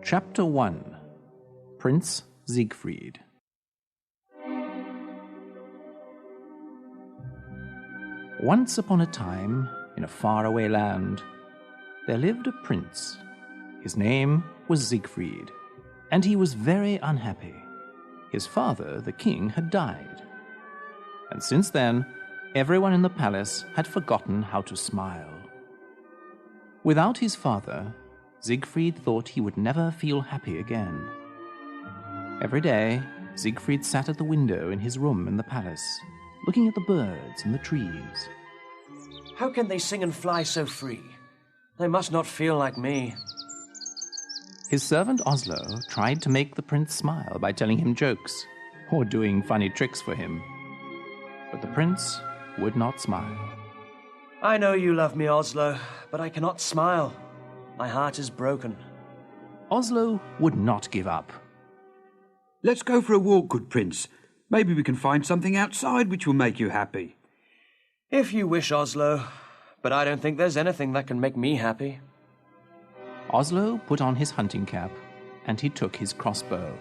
Chapter 1. Prince Siegfried. Once upon a time, in a faraway land, there lived a prince. His name was Siegfried, and he was very unhappy. His father, the king, had died. And since then, everyone in the palace had forgotten how to smile. Without his father, Siegfried thought he would never feel happy again. Every day, Siegfried sat at the window in his room in the palace, looking at the birds and the trees. How can they sing and fly so free? They must not feel like me. His servant Oslo tried to make the prince smile by telling him jokes or doing funny tricks for him. But the prince would not smile. I know you love me, Oslo, but I cannot smile. My heart is broken. Oslo would not give up. Let's go for a walk, good prince. Maybe we can find something outside which will make you happy. If you wish, Oslo, but I don't think there's anything that can make me happy. Oslo put on his hunting cap, and he took his crossbow.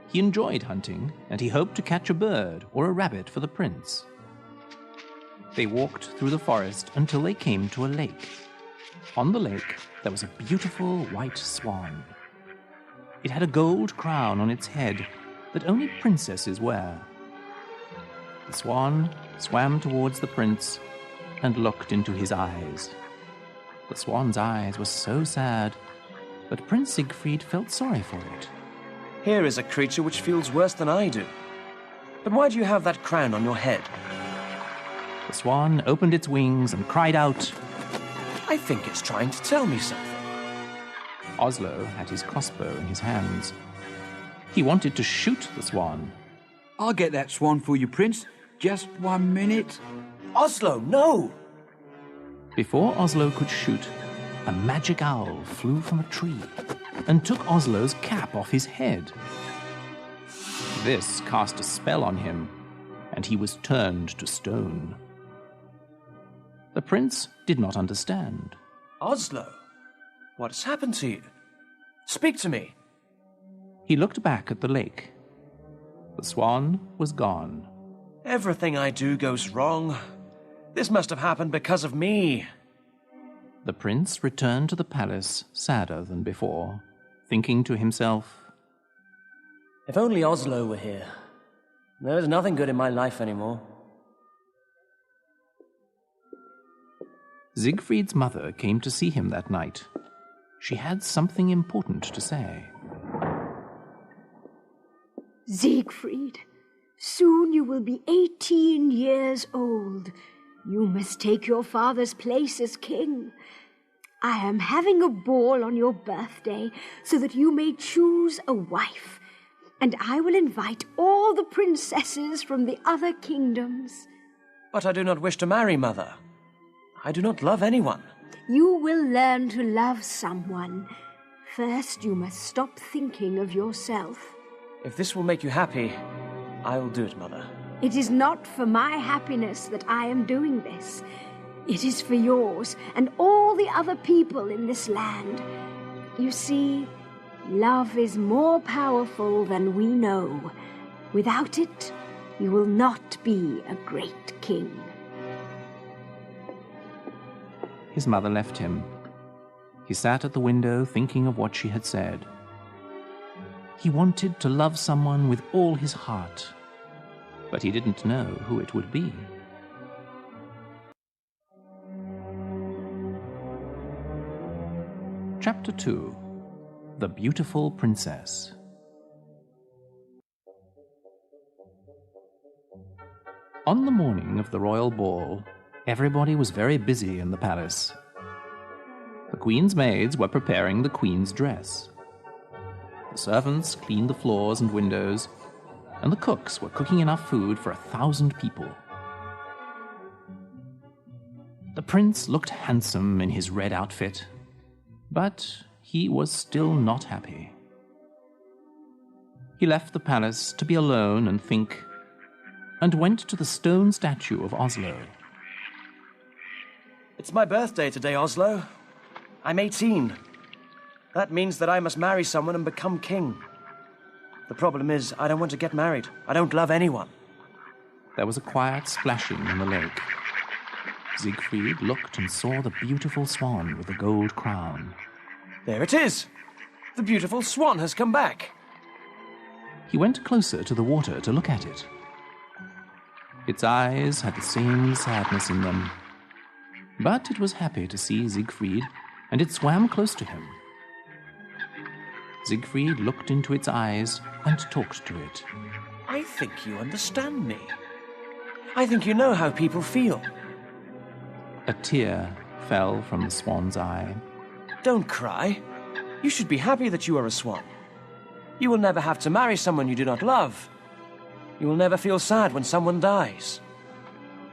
He enjoyed hunting, and he hoped to catch a bird or a rabbit for the prince. They walked through the forest until they came to a lake. On the lake, there was a beautiful white swan. It had a gold crown on its head that only princesses wear. The swan swam towards the prince and looked into his eyes. The swan's eyes were so sad, but Prince Siegfried felt sorry for it. Here is a creature which feels worse than I do. But why do you have that crown on your head? The swan opened its wings and cried out, I think it's trying to tell me something. Oslo had his crossbow in his hands. He wanted to shoot the swan. I'll get that swan for you, prince. Just 1 minute. Oslo, no! Before Oslo could shoot, a magic owl flew from a tree and took Oslo's cap off his head. This cast a spell on him, and he was turned to stone. The prince did not understand. Oslo, what has happened to you? Speak to me. He looked back at the lake. The swan was gone. Everything I do goes wrong. This must have happened because of me. The prince returned to the palace sadder than before, thinking to himself, If only Oslo were here. There is nothing good in my life anymore. Siegfried's mother came to see him that night. She had something important to say. Siegfried, soon you will be 18 years old. You must take your father's place as king. I am having a ball on your birthday so that you may choose a wife, and I will invite all the princesses from the other kingdoms. But I do not wish to marry, Mother. I do not love anyone. You will learn to love someone. First, you must stop thinking of yourself. If this will make you happy, I will do it, Mother. It is not for my happiness that I am doing this. It is for yours and all the other people in this land. You see, love is more powerful than we know. Without it, you will not be a great king. His mother left him. He sat at the window thinking of what she had said. He wanted to love someone with all his heart, but he didn't know who it would be. Chapter 2. The Beautiful Princess. On the morning of the royal ball, everybody was very busy in the palace. The queen's maids were preparing the queen's dress. The servants cleaned the floors and windows, and the cooks were cooking enough food for 1,000 people. The prince looked handsome in his red outfit, but he was still not happy. He left the palace to be alone and think, and went to the stone statue of Oslo. It's my birthday today, Oslo. I'm 18. That means that I must marry someone and become king. The problem is, I don't want to get married. I don't love anyone. There was a quiet splashing in the lake. Siegfried looked and saw the beautiful swan with the gold crown. There it is! The beautiful swan has come back. He went closer to the water to look at it. Its eyes had the same sadness in them. But it was happy to see Siegfried, and it swam close to him. Siegfried looked into its eyes and talked to it. I think you understand me. I think you know how people feel. A tear fell from the swan's eye. Don't cry. You should be happy that you are a swan. You will never have to marry someone you do not love. You will never feel sad when someone dies.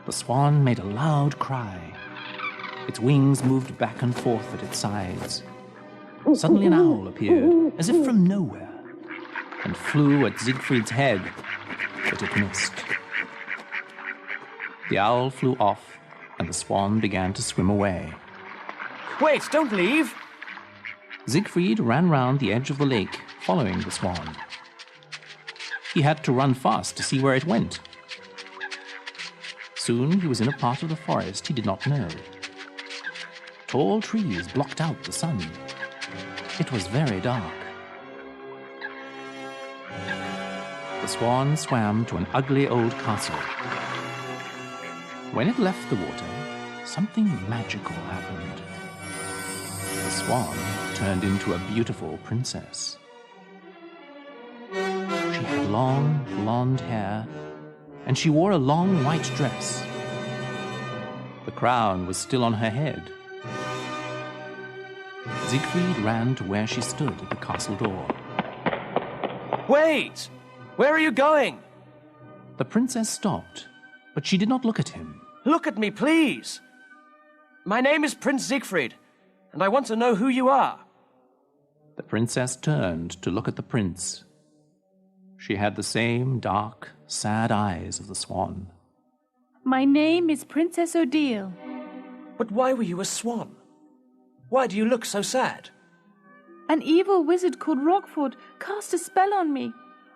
The swan made a loud cry. Its wings moved back and forth at its sides. Suddenly an owl appeared, as if from nowhere, and flew at Siegfried's head, but it missed. The owl flew off, and the swan began to swim away. Wait, don't leave! Siegfried ran round the edge of the lake, following the swan. He had to run fast to see where it went. Soon he was in a part of the forest he did not know. Tall trees blocked out the sun. It was very dark. The swan swam to an ugly old castle. When it left the water, something magical happened. The swan turned into a beautiful princess. She had long, blonde hair, and she wore a long white dress. The crown was still on her head. Siegfried ran to where she stood at the castle door. Wait! Where are you going? The princess stopped, but she did not look at him. Look at me, please! My name is Prince Siegfried, and I want to know who you are. The princess turned to look at the prince. She had the same dark, sad eyes of the swan. My name is Princess Odile. But why were you a swan? Why do you look so sad? An evil wizard called Rockford cast a spell on me.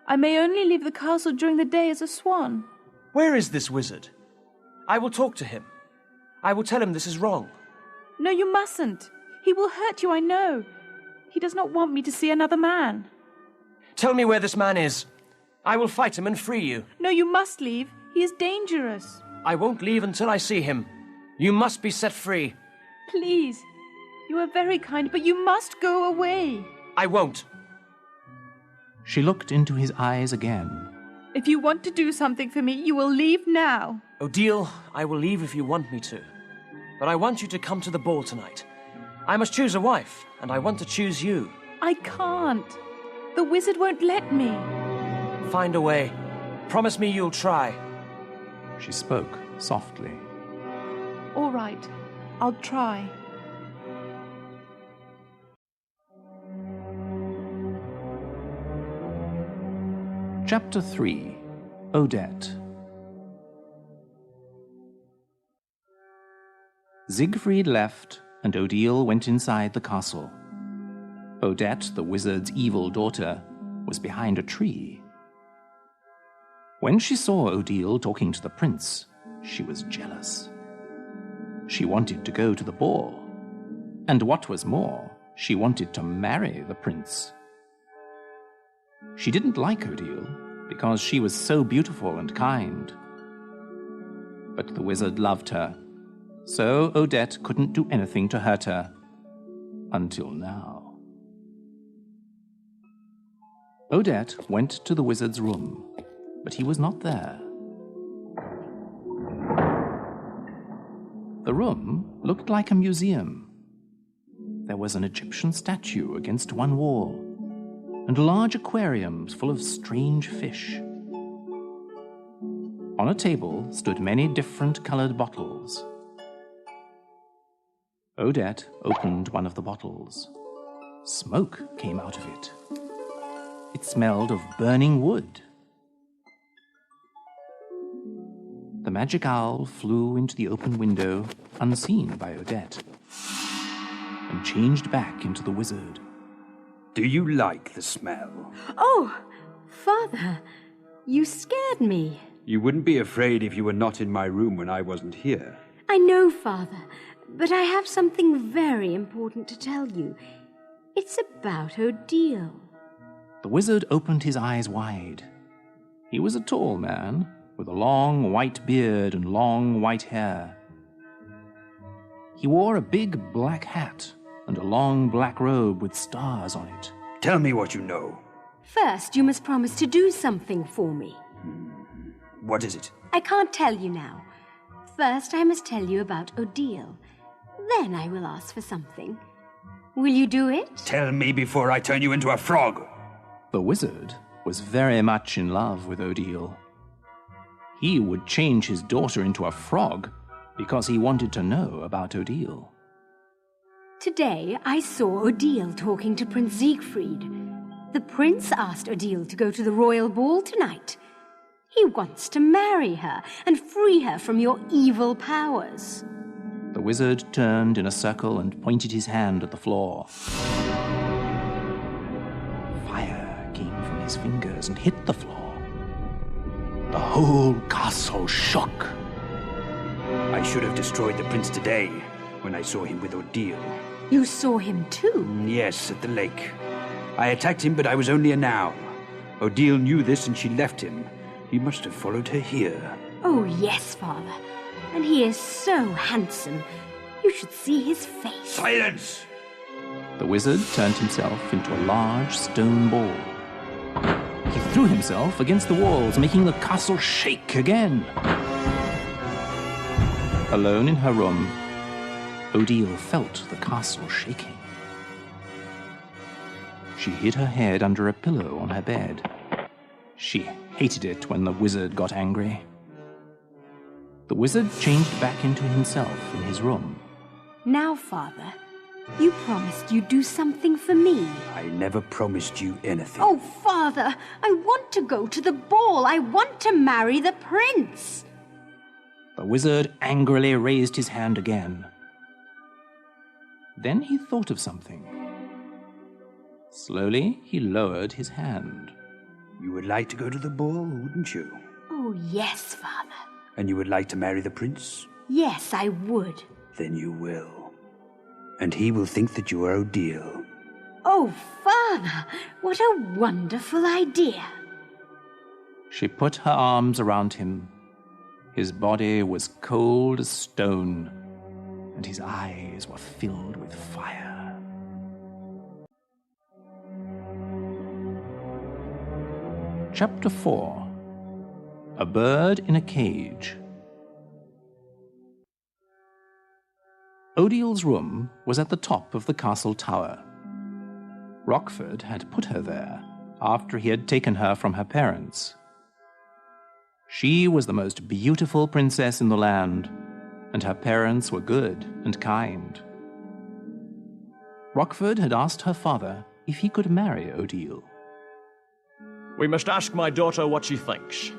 I may only leave the castle during the day as a swan. Where is this wizard? I will talk to him. I will tell him this is wrong. No, you mustn't. He will hurt you, I know. He does not want me to see another man. Tell me where this man is. I will fight him and free you. No, you must leave. He is dangerous. I won't leave until I see him. You must be set free. Please. You are very kind, but you must go away. I won't. She looked into his eyes again. If you want to do something for me, you will leave now. Odile, I will leave if you want me to. But I want you to come to the ball tonight. I must choose a wife, and I want to choose you. I can't. The wizard won't let me. Find a way. Promise me you'll try. She spoke softly. All right. I'll try. Chapter 3. Odette. Siegfried left, and Odile went inside the castle. Odette, the wizard's evil daughter, was behind a tree. When she saw Odile talking to the prince, she was jealous. She wanted to go to the ball, and what was more, she wanted to marry the prince. She didn't like Odile because she was so beautiful and kind. But the wizard loved her, so Odette couldn't do anything to hurt her. Until now. Odette went to the wizard's room, but he was not there. The room looked like a museum. There was an Egyptian statue against one wall, and large aquariums full of strange fish. On a table stood many different colored bottles. Odette opened one of the bottles. Smoke came out of it. It smelled of burning wood. The magic owl flew into the open window, unseen by Odette, and changed back into the wizard. Do you like the smell? Oh, Father, you scared me. You wouldn't be afraid if you were not in my room when I wasn't here. I know, Father, but I have something very important to tell you. It's about Odile. The wizard opened his eyes wide. He was a tall man, with a long white beard and long white hair. He wore a big black hat and a long black robe with stars on it. Tell me what you know. First, you must promise to do something for me. What is it? I can't tell you now. First, I must tell you about Odile. Then I will ask for something. Will you do it? Tell me before I turn you into a frog. The wizard was very much in love with Odile. He would change his daughter into a frog because he wanted to know about Odile. Today, I saw Odile talking to Prince Siegfried. The prince asked Odile to go to the royal ball tonight. He wants to marry her and free her from your evil powers. The wizard turned in a circle and pointed his hand at the floor. Fire came from his fingers and hit the floor. The whole castle shook. I should have destroyed the prince today when I saw him with Odile. You saw him too? Yes, at the lake. I attacked him, but I was only a noun. Odile knew this and she left him. He must have followed her here. Oh, yes, Father. And he is so handsome. You should see his face. Silence! The wizard turned himself into a large stone ball. He threw himself against the walls, making the castle shake again. Alone in her room, Odile felt the castle shaking. She hid her head under a pillow on her bed. She hated it when the wizard got angry. The wizard changed back into himself in his room. Now, Father, you promised you'd do something for me. I never promised you anything. Oh, Father, I want to go to the ball. I want to marry the prince. The wizard angrily raised his hand again. Then he thought of something. Slowly, he lowered his hand. You would like to go to the ball, wouldn't you? Oh, yes, Father. And you would like to marry the prince? Yes, I would. Then you will. And he will think that you are Odile. Oh, Father, what a wonderful idea. She put her arms around him. His body was cold as stone, and his eyes were filled with fire. Chapter 4. A Bird in a Cage. Odile's room was at the top of the castle tower. Rockford had put her there after he had taken her from her parents. She was the most beautiful princess in the land, and her parents were good and kind. Rockford had asked her father if he could marry Odile. We must ask my daughter what she thinks.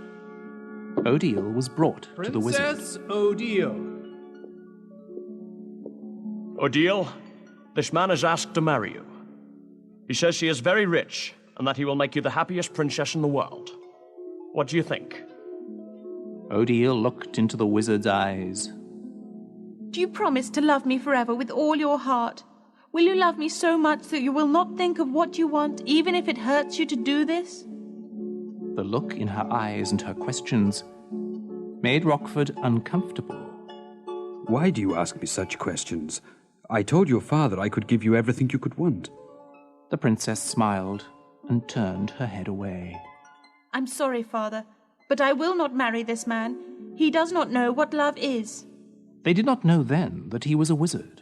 Odile was brought to the wizard. Princess Odile. Odile, this man has asked to marry you. He says she is very rich and that he will make you the happiest princess in the world. What do you think? Odile looked into the wizard's eyes. Do you promise to love me forever with all your heart? Will you love me so much that you will not think of what you want, even if it hurts you to do this? The look in her eyes and her questions made Rockford uncomfortable. Why do you ask me such questions? I told your father I could give you everything you could want. The princess smiled and turned her head away. I'm sorry, Father, but I will not marry this man. He does not know what love is. They did not know then that he was a wizard.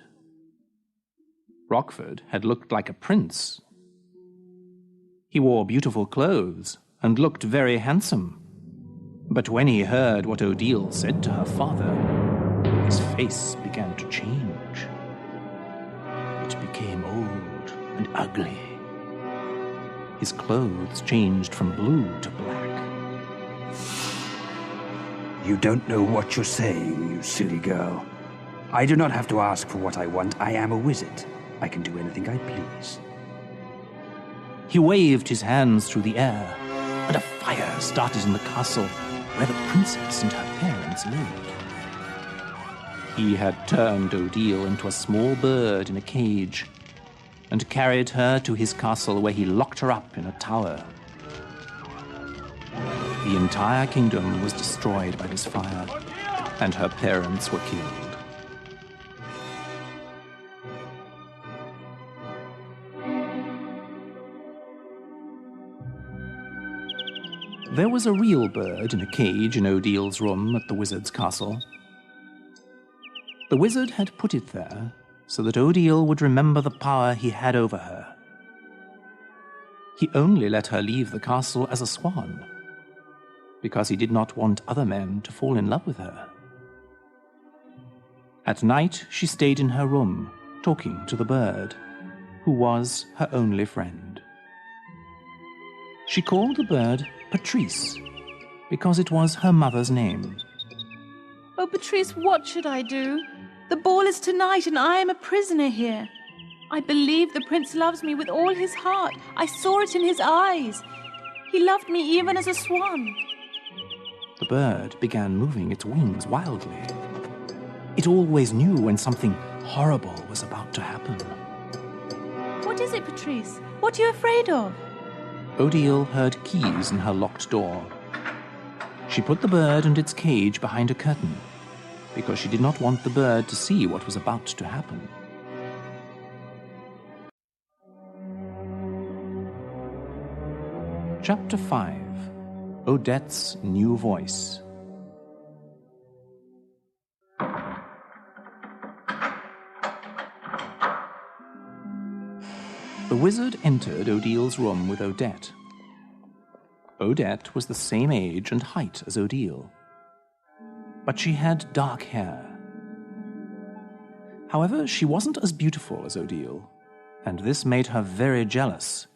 Rockford had looked like a prince. He wore beautiful clothes and looked very handsome. But when he heard what Odile said to her father, his face began to change. It became old and ugly. His clothes changed from blue to black. You don't know what you're saying, you silly girl. I do not have to ask for what I want. I am a wizard. I can do anything I please. He waved his hands through the air, and a fire started in the castle where the princess and her parents lived. He had turned Odile into a small bird in a cage and carried her to his castle where he locked her up in a tower. The entire kingdom was destroyed by this fire, and her parents were killed. There was a real bird in a cage in Odile's room at the wizard's castle. The wizard had put it there so that Odile would remember the power he had over her. He only let her leave the castle as a swan, because he did not want other men to fall in love with her. At night, she stayed in her room, talking to the bird, who was her only friend. She called the bird Patrice, because it was her mother's name. Oh, Patrice, what should I do? The ball is tonight, and I am a prisoner here. I believe the prince loves me with all his heart. I saw it in his eyes. He loved me even as a swan. The bird began moving its wings wildly. It always knew when something horrible was about to happen. What is it, Patrice? What are you afraid of? Odile heard keys in her locked door. She put the bird and its cage behind a curtain, because she did not want the bird to see what was about to happen. Chapter 5. Odette's New Voice. The wizard entered Odile's room with Odette. Odette was the same age and height as Odile, but she had dark hair. However, she wasn't as beautiful as Odile, and this made her very jealous.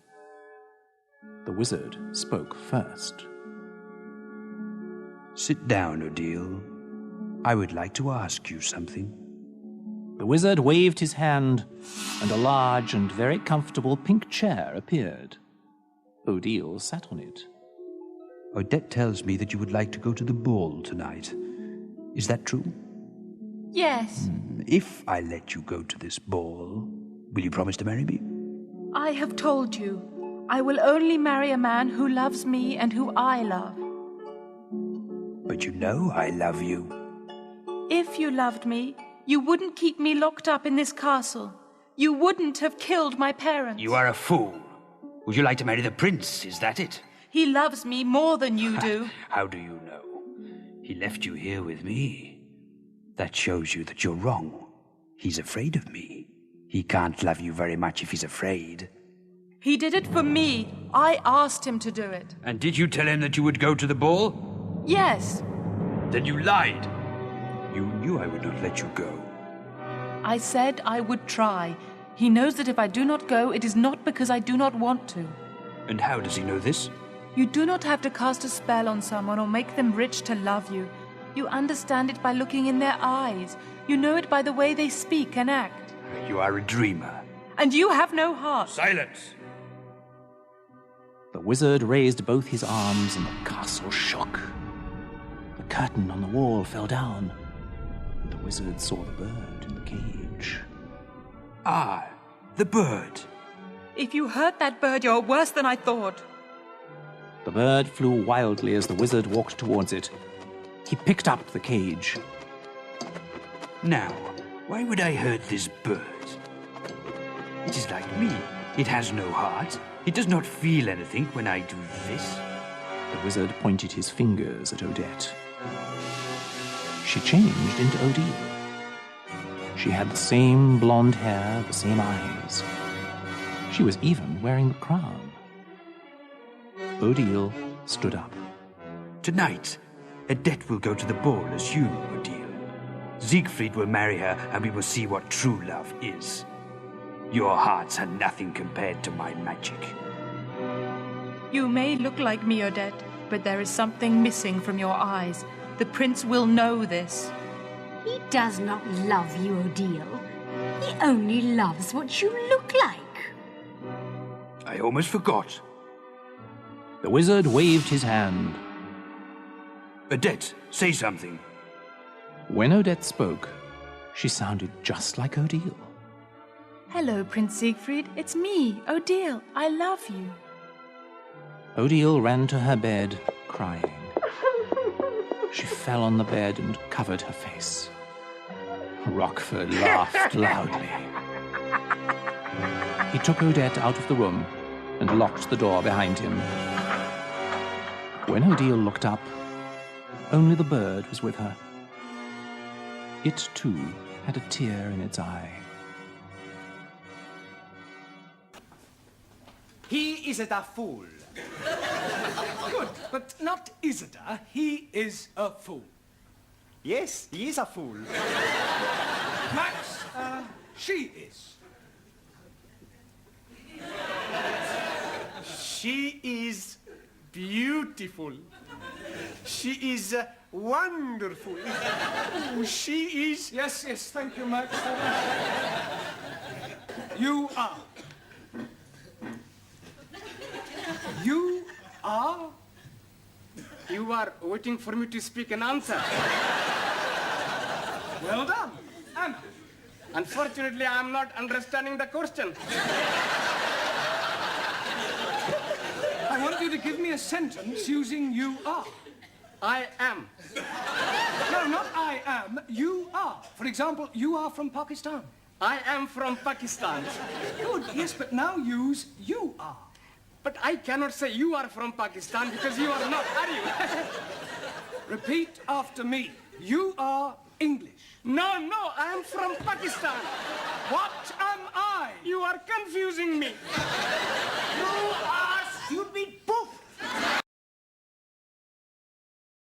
The wizard spoke first. Sit down, Odile. I would like to ask you something. The wizard waved his hand, and a large and very comfortable pink chair appeared. Odile sat on it. Odette tells me that you would like to go to the ball tonight. Is that true? Yes. If I let you go to this ball, will you promise to marry me? I have told you. I will only marry a man who loves me and who I love. But you know I love you. If you loved me, you wouldn't keep me locked up in this castle. You wouldn't have killed my parents. You are a fool. Would you like to marry the prince? Is that it? He loves me more than you do. How do you know? He left you here with me. That shows you that you're wrong. He's afraid of me. He can't love you very much if he's afraid. He did it for me. I asked him to do it. And did you tell him that you would go to the ball? Yes. Then you lied. You knew I would not let you go. I said I would try. He knows that if I do not go, it is not because I do not want to. And how does he know this? You do not have to cast a spell on someone or make them rich to love you. You understand it by looking in their eyes. You know it by the way they speak and act. You are a dreamer. And you have no heart. Silence! The wizard raised both his arms and the castle shook. The curtain on the wall fell down, and the wizard saw the bird in the cage. Ah, the bird. If you hurt that bird, you're worse than I thought. The bird flew wildly as the wizard walked towards it. He picked up the cage. Now, why would I hurt this bird? It is like me. It has no heart. It does not feel anything when I do this. The wizard pointed his fingers at Odette. She changed into Odile. She had the same blonde hair, the same eyes. She was even wearing the crown. Odile stood up. Tonight, Odette will go to the ball as you, Odile. Siegfried will marry her, and we will see what true love is. Your hearts are nothing compared to my magic. You may look like me, Odette, but there is something missing from your eyes. The prince will know this. He does not love you, Odile. He only loves what you look like. I almost forgot. The wizard waved his hand. Odette, say something. When Odette spoke, she sounded just like Odile. Hello, Prince Siegfried. It's me, Odile. I love you. Odile ran to her bed, crying. She fell on the bed and covered her face. Rockford laughed loudly. He took Odette out of the room and locked the door behind him. When Odile looked up, only the bird was with her. It, too, had a tear in its eye. He is a fool. Good, but not Isidore. He is a fool. Yes, he is a fool. Max, she is. She is beautiful. She is wonderful. Oh, she is... Yes, thank you, Max. You are. You are? You are waiting for me to speak an answer. Well done. Anna. Unfortunately, I am not understanding the question. I want you to give me a sentence using you are. I am. No, not I am. You are. For example, you are from Pakistan. I am from Pakistan. Good, yes, but now use you are. But I cannot say you are from Pakistan because you are not, are you? Repeat after me. You are English. No, I am from Pakistan. What am I? You are confusing me.